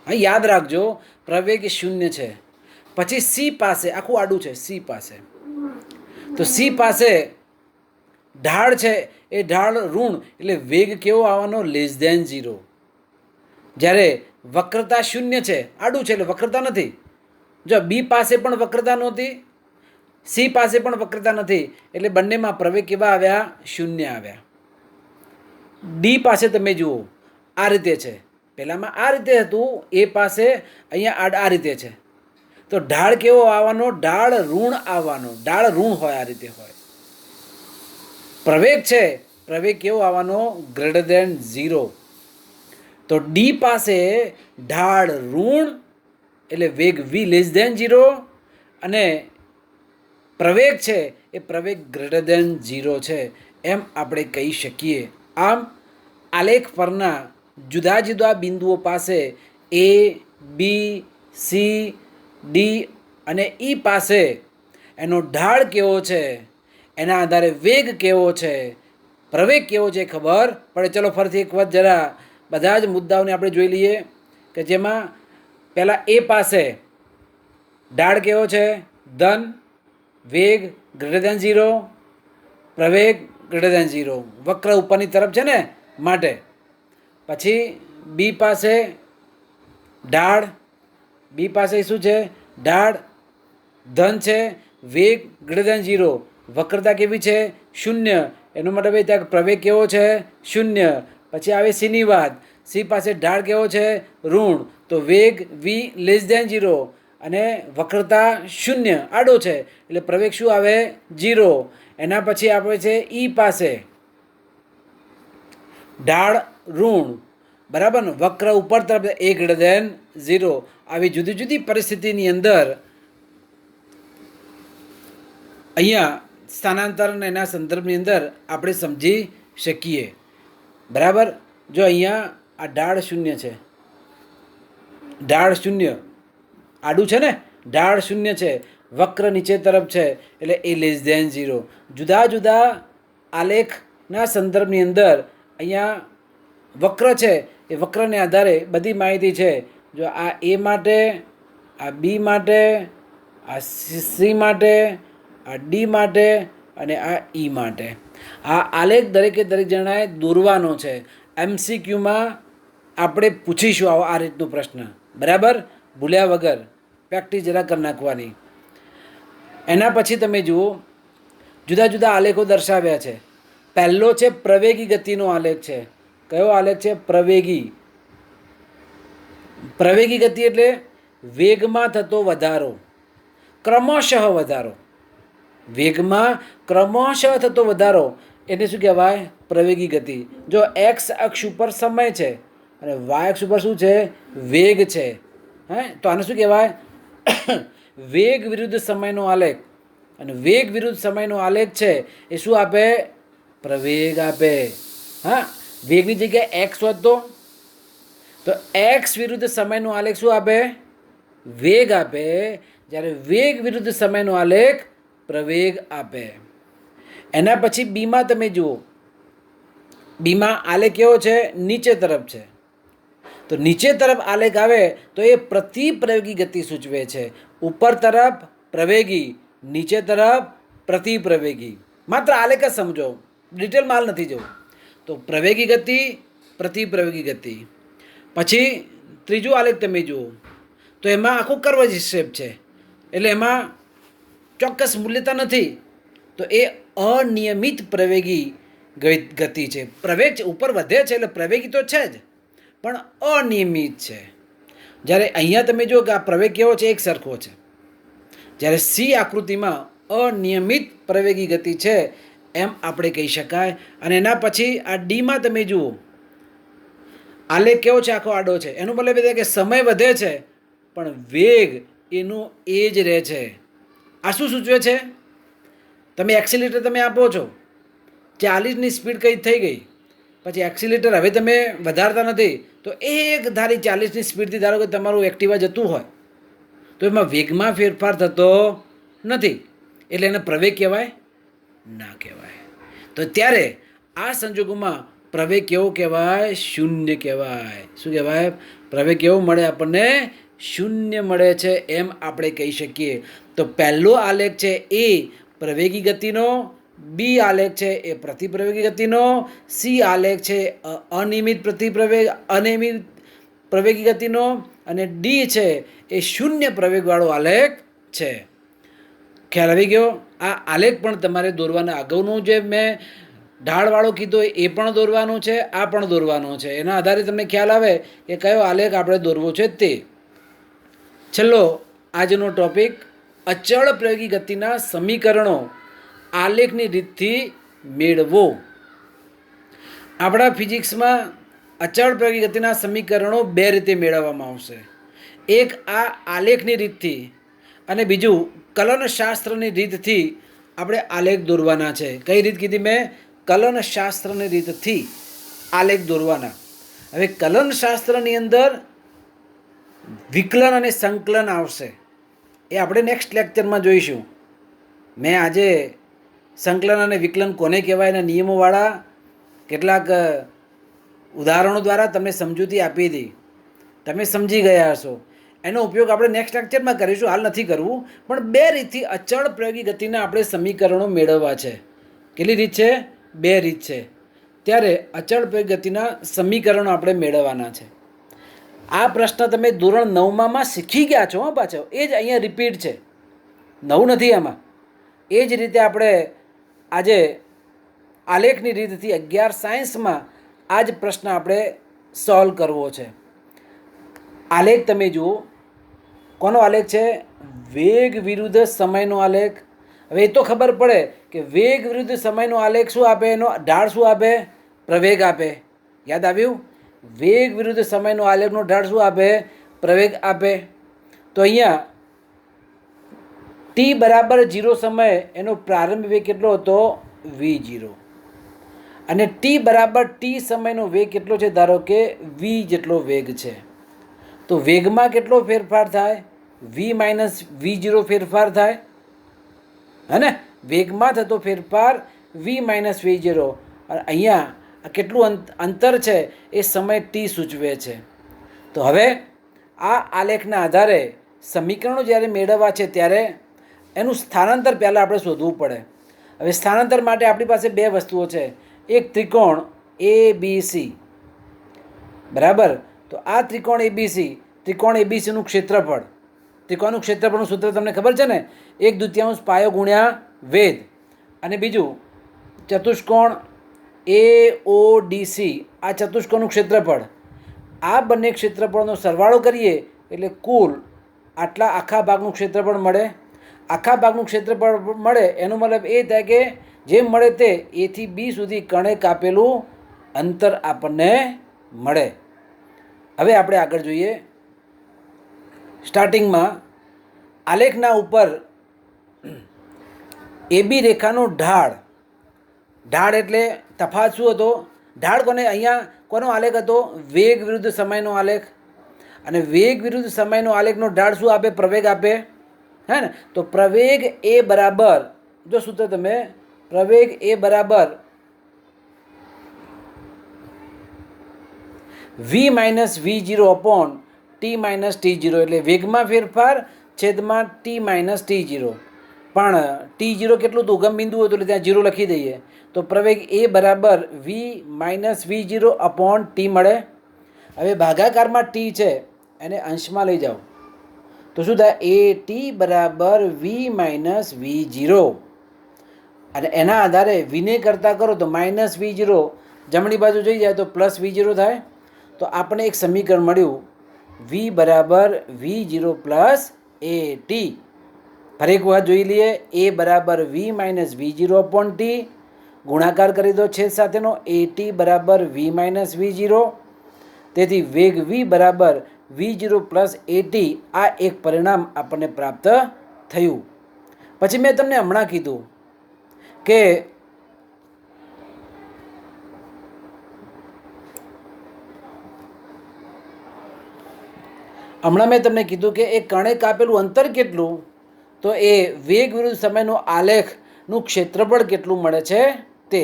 હા, યાદ રાખજો, પ્રવેગ શૂન્ય છે. પછી સી પાસે આખું આડું છે, સી પાસે. તો સી પાસે ઢાળ છે, એ ઢાળ ઋણ એટલે વેગ કેવો આવવાનો? Less than 0. જ્યારે વક્રતા શૂન્ય છે, આડું છે એટલે વક્રતા નથી. જો બી પાસે પણ વક્રતા નહોતી, સી પાસે પણ વક્રતા નથી, એટલે બંનેમાં પ્રવેગ કેવા આવ્યા? શૂન્ય આવ્યા. ડી પાસે તમે જુઓ, આ રીતે છે. પહેલામાં આ રીતે હતું, એ પાસે અહીંયા આ રીતે છે. તો ઢાળ કેવો આવવાનો? ઢાળ ઋણ આવવાનો. ઢાળ ઋણ હોય, આ રીતે હોય. પ્રવેગ છે, પ્રવેગ કેવો આવવાનો? Greater than 0. તો ડી પાસે ઢાળ ઋણ એટલે વેગ v લેસ દેન 0 અને પ્રવેગ છે એ પ્રવેગ ગ્રેટર દેન 0 છે, એમ આપણે કહી શકીએ. આમ આલેખ પરના જુદા જુદા બિંદુઓ પાસે એ, બી, સી, ડી અને ઈ પાસે એનો ઢાળ કેવો છે, એના આધારે વેગ કેવો છે, પ્રવેગ કેવો છે ખબર પડે. ચલો ફરીથી એક વખત જરા બધા જ મુદ્દાઓને આપણે જોઈ લઈએ કે જેમાં પહેલાં એ પાસે ઢાળ કેવો છે? ધન, વેગ ગ્રેટર દેન 0, પ્રવેગ ગ્રેટર દેન 0, વક્ર ઉપરની તરફ છે ને માટે. પછી બી પાસે ઢાળ, બી પાસે શું છે? ઢાળ ધન છે, વેગ ગ્રેટર દેન 0, વક્રતા કેવી છે? શૂન્ય. એનો મતલબ એ ત્યાં પ્રવેગ કેવો છે? શૂન્ય. પછી આવે સીની વાત. સી પાસે ઢાળ કેવો છે? ઋણ. તો વેગ વી લેસ દેન 0 અને વક્રતા શૂન્ય આડો છે એટલે પ્રવેગ શું આવે? 0. એના પછી આપણે છે ઈ પાસે ઢાળ ઋણ, બરાબર ને, વક્ર ઉપર તરફ એ ગ્રેટર દેન 0. આવી જુદી જુદી પરિસ્થિતિની અંદર અહીંયા સ્થાનાંતરણ એના સંદર્ભની અંદર આપણે સમજી શકીએ. બરાબર. જો અહીંયા આ ઢાળ શૂન્ય છે, ઢાળ શૂન્ય આડું છે ને, ઢાળ શૂન્ય છે, વક્ર નીચે તરફ છે એટલે એ લેસ દેન 0. જુદા જુદા આલેખના સંદર્ભની અંદર અહીંયા વક્ર છે એ વક્રને આધારે બધી માહિતી છે. જો આ એ માટે, આ બી માટે, આ સી માટે, આ ડી માટે અને આ ઈ માટે. આ આલેખ દરેકે દરેક જણાએ દોરવાનો છે. MCQમાં આપણે પૂછીશું આવો આ રીતનો પ્રશ્ન, બરાબર, ભૂલ્યા વગર પ્રેક્ટિસ જરા કરી નાખવાની. એના પછી તમે જુઓ જુદા જુદા આલેખો દર્શાવ્યા છે. પહેલો છે પ્રવેગી ગતિનો આલેખ છે. કયો આલેખ છે? પ્રવેગી. પ્રવેગી ગતિ એટલે વેગમાં થતો વધારો, ક્રમશઃ વધારો. વેગમાં ક્રમશઃ થતો વધારો એને શું કહેવાય? પ્રવેગી ગતિ. જો એક્સ અક્ષ ઉપર સમય છે અને વાય અક્ષ ઉપર શું છે? વેગ છે. તો આને શું કહેવાય? વેગ વિરુદ્ધ સમયનો આલેખ. અને વેગ વિરુદ્ધ સમયનો આલેખ છે એ શું આપે? પ્રવેગ આપે. હા, વેગની જગ્યાએ એક્સ હોત તો એક્સ વિરુદ્ધ સમયનો આલેખ શું આપે? વેગ આપે. જ્યારે વેગ વિરુદ્ધ સમયનો આલેખ પ્રવેગ આપે. એના પછી બીમાં તમે જુઓ, બીમાં આલેખ કેવો છે? નીચે તરફ છે. તો નીચે તરફ આલેખ આવે તો એ પ્રતિપ્રવેગી ગતિ સૂચવે છે. ઉપર તરફ પ્રવેગી, નીચે તરફ પ્રતિપ્રવેગી. માત્ર આલેખ જ સમજો, ડિટેલ માલ નથી જવું. તો પ્રવેગી ગતિ, પ્રતિપ્રવેગી ગતિ. પછી ત્રીજું આલેખ તમે જુઓ તો એમાં આખું કર્વ શેપ છે એટલે એમાં ચોક્કસ મૂલ્યતા નથી. તો એ અનિયમિત પ્રવેગી ગતિ છે. પ્રવેગ ઉપર વધે છે એટલે પ્રવેગી તો છે જ, પણ અનિયમિત છે. જ્યારે અહીંયા તમે જો કે આ પ્રવેગ કેવો છે? એક સરખો છે. જ્યારે સી આકૃતિમાં અનિયમિત પ્રવેગી ગતિ છે એમ આપણે કહી શકાય. અને એના પછી આ ડીમાં તમે જુઓ આલેખ કેવો છે? આખો આડો છે. એનું મતલબ એ કે સમય વધે છે પણ વેગ એનો એ જ રહે છે. આ શું સૂચવે છે? તમે એક્સિલેટર તમે આપો છો, 40ની સ્પીડ કઈ થઈ ગઈ, પછી એક્સિલેટર હવે તમે વધારતા નથી તો એક ધારી 40ની સ્પીડથી ધારો કે તમારું એક્ટિવા જતું હોય તો એમાં વેગમાં ફેરફાર થતો નથી એટલે એને પ્રવેગ કહેવાય? ના કહેવાય. તો ત્યારે આ સંજોગોમાં પ્રવેગ કેવો કહેવાય? શૂન્ય કહેવાય. શું કહેવાય? પ્રવેગ કેવો મળે આપણને? શૂન્ય મળે છે એમ આપણે કહી શકીએ. તો પહેલો આલેખ છે એ પ્રવેગી ગતિનો, બી આલેખ છે એ પ્રતિપ્રવેગી ગતિનો, સી આલેખ છે અનિયમિત અનિયમિત પ્રવેગી ગતિનો અને ડી છે એ શૂન્ય પ્રવેગવાળો આલેખ છે. ખ્યાલ આવી ગયો? આ આલેખ પણ તમારે દોરવાના. અગાઉનું જે મેં ઢાળવાળો કીધો એ પણ દોરવાનું છે, આ પણ દોરવાનો છે. એના આધારે તમને ખ્યાલ આવે કે કયો આલેખ આપણે દોરવો છે તે. છેલ્લો આજનો ટોપિક અચળ પ્રવેગી ગતિના સમીકરણો આલેખની રીતથી મેળવો. આપણા ફિઝિક્સમાં અચળ પ્રવેગી ગતિના સમીકરણો બે રીતે મેળવવામાં આવશે. એક આ આલેખની રીતથી અને બીજું કલનશાસ્ત્રની રીતથી આપણે આલેખ દોરવાના છે. કઈ રીત કીધી મેં? કલનશાસ્ત્રની રીતથી આલેખ દોરવાના. હવે કલનશાસ્ત્રની અંદર વિકલન અને સંકલન આવશે, એ આપણે નેક્સ્ટ લેક્ચરમાં જોઈશું. મેં આજે સંકલન અને વિકલન કોને કહેવાય એના નિયમોવાળા કેટલાક ઉદાહરણો દ્વારા તમને સમજૂતી આપી હતી, તમે સમજી ગયા હશો. એનો ઉપયોગ આપણે નેક્સ્ટ લેક્ચરમાં કરીશું, હાલ નથી કરવું. પણ બે રીતથી અચળ પ્રયોગી ગતિના આપણે સમીકરણો મેળવવા છે. કેટલી રીત છે? બે રીત છે. ત્યારે અચળ પ્રયોગી ગતિના સમીકરણો આપણે મેળવવાના છે. આ પ્રશ્ન તમે ધોરણ 9માં શીખી ગયા છો. પાછો એ જ અહીંયા રિપીટ છે, નવું નથી આમાં. એ જ રીતે આપણે આજે આલેખની રીતથી 11 સાયન્સમાં આ જ પ્રશ્ન આપણે સોલ્વ કરવો છે. આલેખ તમે જુઓ, કોનો આલેખ છે? વેગ વિરુદ્ધ સમયનો આલેખ. હવે એ તો ખબર પડે કે વેગ વિરુદ્ધ સમયનો આલેખ શું આપે, એનો ઢાળ શું આપે? પ્રવેગ આપે. યાદ આવ્યું? વેગ વિરુદ્ધ સમયનો આલેખનો ઢાળ શું આપે? પ્રવેગ આપે. તો અહીંયા ટી બરાબર 0 સમય એનો પ્રારંભ વેગ કેટલો હતો? v0. અને ટી બરાબર ટી સમયનો વેગ કેટલો છે? ધારો કે v જેટલો વેગ છે. તો વેગમાં કેટલો ફેરફાર થાય? v માઇનસ v0 ફેરફાર થાય, હે ને? વેગમાં થતો ફેરફાર v માઇનસ v0. અને અહીંયા કેટલું અંતર છે એ સમય ટી સૂચવે છે. તો હવે આ આલેખના આધારે સમીકરણો જ્યારે મેળવવા છે ત્યારે એનું સ્થાનાંતર પહેલાં આપણે શોધવું પડે. હવે સ્થાનાંતર માટે આપણી પાસે બે વસ્તુઓ છે. એક ત્રિકોણ ABC, બરાબર. તો આ ત્રિકોણ એબીસીનું ક્ષેત્રફળ, ત્રિકોણનું ક્ષેત્રફળનું સૂત્ર તમને ખબર છે ને? 1/2 પાયો ગુણ્યા વેધ. અને બીજું ચતુષ્કોણ AODC, આ ચતુષ્કોણનું ક્ષેત્રફળ. આ બંને ક્ષેત્રફળનો સરવાળો કરીએ એટલે કુલ આટલા આખા ભાગનું ક્ષેત્રફળ મળે. આખા ભાગનું ક્ષેત્રફળ મળે એનો મતલબ એ થાય કે જે મળે તે A થી B સુધી કણે કાપેલું અંતર આપણને મળે. હવે આપણે આગળ જોઈએ. સ્ટાર્ટિંગમાં આલેખના ઉપર AB રેખાનો ઢાળ એટલે તફાવત શું હતો? ઢાળ કોને? અહીંયા કોનો આલેખ હતો? વેગ વિરુદ્ધ સમયનો આલેખ. અને વેગ વિરુદ્ધ સમયનો આલેખનો ઢાળ શું આપે? પ્રવેગ આપે, હે ને? તો પ્રવેગ એ બરાબર, જો સૂત્ર તમે, પ્રવેગ એ બરાબર v minus v0 upon T minus t0. એટલે વેગમાં ફેરફાર છેદમાં ટી માઇનસ t0. પણ t0 કેટલું હતું? ઉગમ બિંદુ હતું એટલે ત્યાં 0 લખી દઈએ. તો પ્રવેગ એ બરાબર v minus v0 upon T મળે. હવે ભાગાકારમાં ટી છે એને અંશમાં લઈ જાઓ તો શું થાય? એ ટી બરાબર v માઇનસ v0. અને એના આધારે વીને કરતાં કરો તો માઇનસ v0 જમણી બાજુ જઈ જાય તો પ્લસ v0 થાય. તો આપણે એક સમીકરણ મળ્યું, v બરાબર v0 પ્લસ એ ટી. ફરી એક વખત જોઈ લઈએ. એ બરાબર v minus v0 upon T, ગુણાકાર કરી દો છેદ સાથેનો. એ ટી બરાબર v માઇનસ v0. તેથી વેગ v બરાબર v0 પ્લસ એ ટી. આ એક પરિણામ આપણને પ્રાપ્ત થયું. પછી મેં તમને હમણાં કીધું કે એ કણે કાપેલું અંતર કેટલું? તો એ વેગ વિરુદ્ધ સમયનો આલેખનું ક્ષેત્રફળ કેટલું મળે છે તે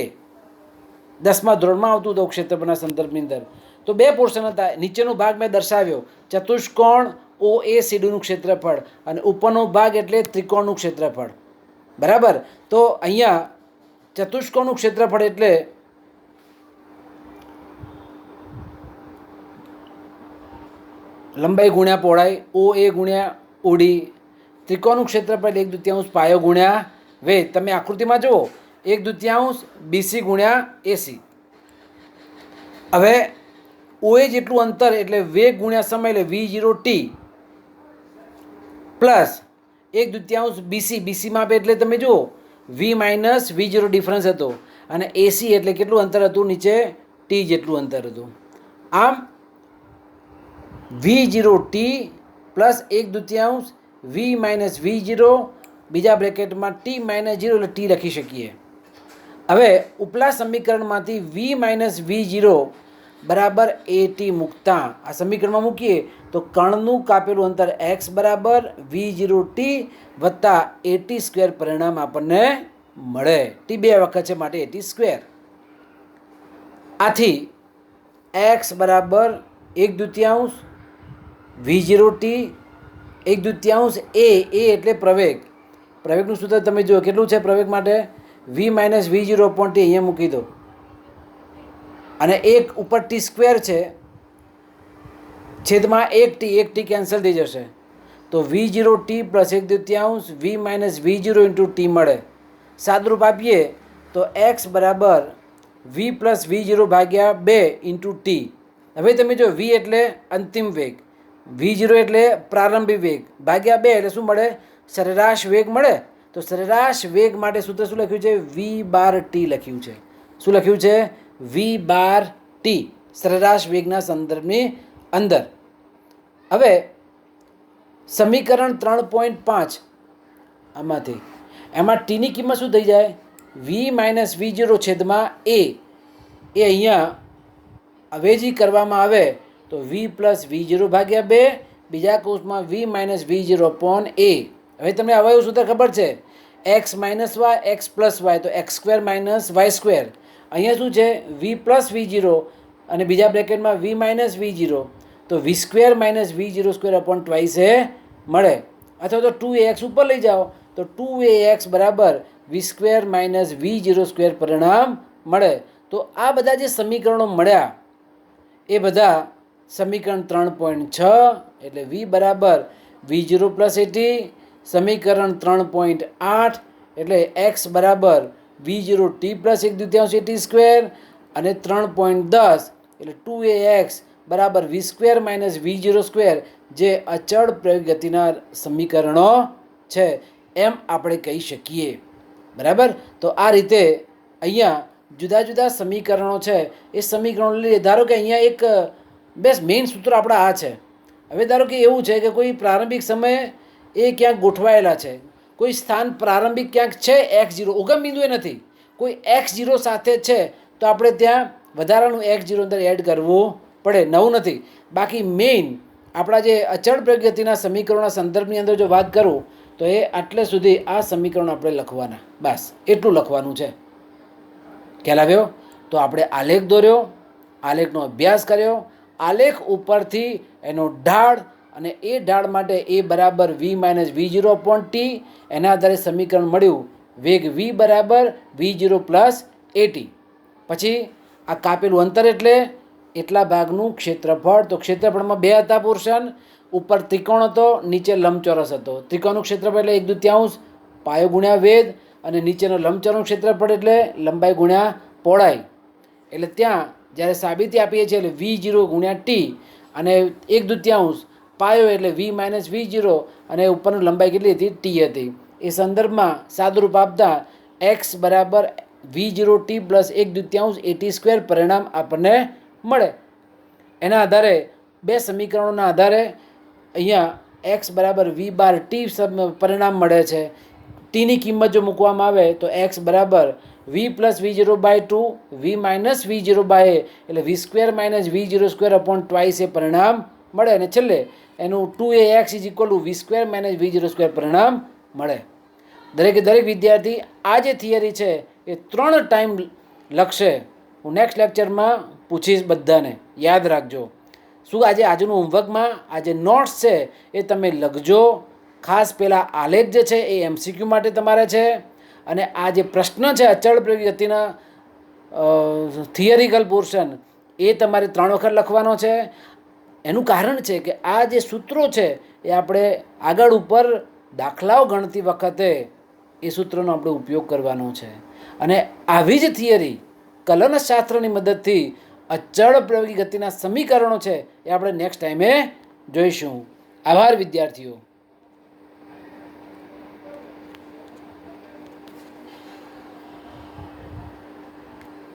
10મા ધોરણમાં આવતું હતું ક્ષેત્રફળના સંદર્ભની અંદર. તો બે પોર્શન હતા. નીચેનો ભાગ મેં દર્શાવ્યો, ચતુષ્કોણ OACDનું ક્ષેત્રફળ, અને ઉપરનો ભાગ એટલે ત્રિકોણનું ક્ષેત્રફળ, બરાબર. તો અહીંયા ચતુષ્કોણનું ક્ષેત્રફળ એટલે લંબાઈ ગુણ્યા પહોળાઈ, OA ગુણ્યા OD. ત્રિકોણનું ક્ષેત્રફળ 1/2 પાયો ગુણ્યા વેધ. તમે આકૃતિમાં જુઓ, 1/2 BC ગુણ્યા AC. હવે OA જેટલું અંતર એટલે વેગ ગુણ્યા સમય એટલે v0t પ્લસ 1/2 BCમાં આપે એટલે તમે જુઓ v માઇનસ v0 ડિફરન્સ હતો. અને AC એટલે કેટલું અંતર હતું? નીચે t જેટલું અંતર હતું. આમ v0t plus 1/2 v minus v0 બીજા બ્રેકેટમાં t માઇનસ 0 એટલે t લખી શકીએ. હવે ઉપલા સમીકરણમાંથી v માઇનસ v0 બરાબર એ ટી મૂકતા આ સમીકરણમાં મૂકીએ તો કણનું કાપેલું અંતર x બરાબર v0t વત્તા એટી સ્ક્વેર પરિણામ આપણને મળે. ટી બે વખત છે માટે એટી સ્ક્વેર. આથી x બરાબર 1/2 v0t 1/2 એ એટલે પ્રવેગનું સૂત્ર તમે જુઓ કેટલું છે પ્રવેગ માટે? v minus v0 upon T અહીંયા મૂકી દો. અને એક ઉપર ટી સ્ક્વેર છે, છેદમાં એક ટી કેન્સલ થઈ જશે. તો v0t plus 1/2 v minus v0 into T મળે. સાદરૂપ આપીએ તો એક્સ બરાબર વી પ્લસ વી જીરો ભાગ્યા 2 ઇન્ટુ ટી. હવે તમે જો વી એટલે અંતિમ વેગ, વી જીરો એટલે પ્રારંભિક વેગ, ભાગ્યા 2 એટલે શું મળે? સરેરાશ વેગ મળે. તો સરેરાશ વેગ માટે સૂત્ર શું લખ્યું છે? વી બાર ટી લખ્યું છે. શું લખ્યું છે? વી બાર ટી, સરેરાશ વેગના સંદર્ભની અંદર. હવે સમીકરણ 3.5 આમાંથી એમાં ટીની કિંમત શું થઈ જાય? વી માઇનસ વી જીરો છેદમાં એ અહીંયા અવેજી કરવામાં આવે તો વી પ્લસ વી જીરો ભાગ્યા 2, બીજા કૌંસમાં v minus v zero upon a. હવે તમને અવયવ સૂત્ર ખબર છે, x minus y x plus y, તો x square minus y square. અહીંયા શું છે? વી પ્લસ વી જીરો અને બીજા બ્રેકેટમાં વી માઇનસ વી જીરો, તો v square minus v zero square upon twice a મળે. અથવા તો 2ax ઉપર લઈ જાઓ તો 2ax બરાબર v square minus v zero square પરિણામ મળે. તો આ બધા જે સમીકરણો મળ્યા એ બધા સમીકરણ 3.6 એટલે વી બરાબર વી જીરો પ્લસ એટી, સમીકરણ 3.8 એટલે એક્સ બરાબર v zero t plus 1/2 a t square, અને 3.10 એટલે 2ax બરાબર v square minus v zero square, જે અચળ પ્રયોગ ગતિના સમીકરણો છે એમ આપણે કહી શકીએ. બરાબર. તો આ રીતે અહીંયા જુદા જુદા સમીકરણો છે એ સમીકરણો લઈએ. ધારો કે અહીંયા એક બેસ્ટ મેઇન સૂત્ર આપણા આ છે. હવે ધારો કે એવું છે કે કોઈ પ્રારંભિક સમયે એ ક્યાંક ગોઠવાયેલા છે, કોઈ સ્થાન પ્રારંભિક ક્યાંક છે એક્સ જીરો, ઉગમ બિંદુએ નથી, કોઈ એક્સ જીરો સાથે છે, તો આપણે ત્યાં વધારાનું એક્સ જીરો અંદર એડ કરવું પડે, નવું નથી. બાકી મેઇન આપણા જે અચળ પ્રયોગ ગતિના સમીકરણોના સંદર્ભની અંદર જો વાત કરું તો એ આટલે સુધી આ સમીકરણો આપણે લખવાના, બસ એટલું લખવાનું છે. ખ્યાલ આવ્યો? તો આપણે આલેખ દોર્યો, આલેખનો અભ્યાસ કર્યો, આલેખ ઉપરથી એનો ઢાળ, અને એ ઢાળ માટે એ બરાબર v minus v zero upon t, એના આધારે સમીકરણ મળ્યું વેગ વી બરાબર વી જીરો પ્લસ એટી. પછી આ કાપેલું અંતર એટલે એટલા ભાગનું ક્ષેત્રફળ. તો ક્ષેત્રફળમાં 2 હતા પોર્શન, ઉપર ત્રિકોણ હતો, નીચે લંબચોરસ હતો. ત્રિકોણનું ક્ષેત્રફળ એટલે 1/2 પાયો ગુણ્યા વેધ, અને નીચેનો લંબચોરસનું ક્ષેત્રફળ એટલે લંબાઈ ગુણ્યા પહોળાઈ. એટલે ત્યાં જ્યારે સાબિતી આપીએ છીએ એટલે વી જીરો ગુણ્યા ટી, અને 1/2 પાયો એટલે વી માઇનસ વી જીરો, અને ઉપરની લંબાઈ કેટલી હતી? ટી હતી. એ સંદર્ભમાં સાદુરૂપ આપતા એક્સ બરાબર v zero t plus 1/2 a t square પરિણામ આપણને મળે. એના આધારે બે સમીકરણોના આધારે અહીંયા એક્સ બરાબર વી બાર ટી પરિણામ મળે છે. ટીની કિંમત જો મૂકવામાં આવે તો એક્સ બરાબર v plus v zero by 2, v minus v zero by a એટલે v square minus v zero square upon twice a પરિણામ મળે. અને છેલ્લે એનું 2ax is equal to v square minus v zero square પરિણામ મળે. દરેકે દરેક વિદ્યાર્થી આ જે થિયરી છે એ 3 ટાઈમ લખશે. હું નેક્સ્ટ લેક્ચરમાં પૂછીશ બધાને, યાદ રાખજો. શું આજનું હોમવર્કમાં આ જે નોટ્સ છે એ તમે લખજો. ખાસ પહેલાં આલેખ જે છે એ એમસીક્યુ માટે તમારે છે, અને આ જે પ્રશ્ન છે અચળ પ્રયોગ ગતિના થિયરિકલ પોર્શન એ તમારે 3 વખત લખવાનો છે. એનું કારણ છે કે આ જે સૂત્રો છે એ આપણે આગળ ઉપર દાખલાઓ ગણતી વખતે એ સૂત્રનો આપણે ઉપયોગ કરવાનો છે. અને આવી જ થિયરી કલનશાસ્ત્રની મદદથી અચળ પ્રયોગી ગતિના સમીકરણો છે એ આપણે નેક્સ્ટ ટાઈમે જોઈશું. આભાર વિદ્યાર્થીઓ.